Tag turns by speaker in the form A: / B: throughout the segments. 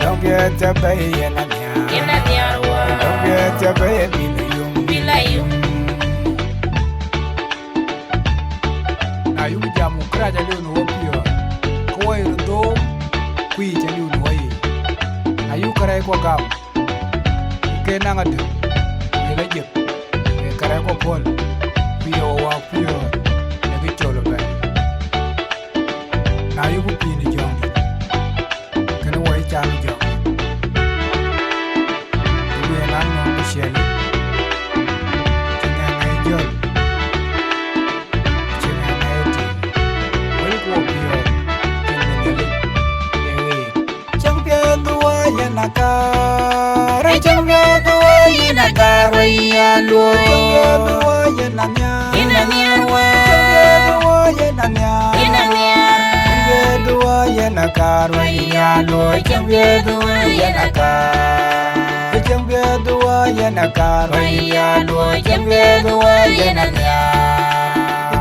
A: Don't get to pay Ethiopia baby bilayum. Na yu jamu kraja leo no pio. Ko irundo kui jali unoi. Ayu karai ko gam. Ke nangadu. Ega jep. Karai ko pol. Pio wa pio. Ega cholo ba. Na yu ku pini jongi. Kana wai chami jongi. Ibu yang no Michelle. Nakara jamya dua ye nakara ya lo dua ye namya wa dua ye namya dua ye nakara ya lo jamya dua ye nakara jamya dua ye nakara ya lo jamya dua ye namya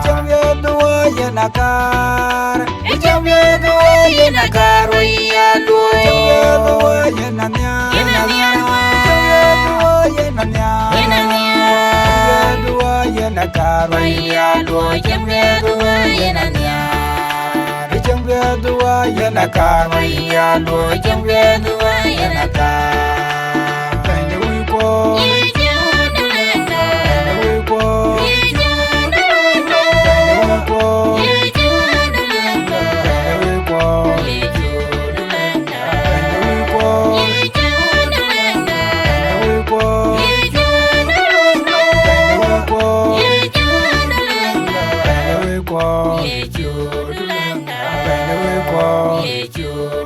A: jamya dua ye nakara jamya dua ye nakara ya lo jamya dua ye namya dua ye nakara ya lo jamya dua ye namya jamya dua ye nakara ya lo jamya dua ye nakara tanya wiko Yeju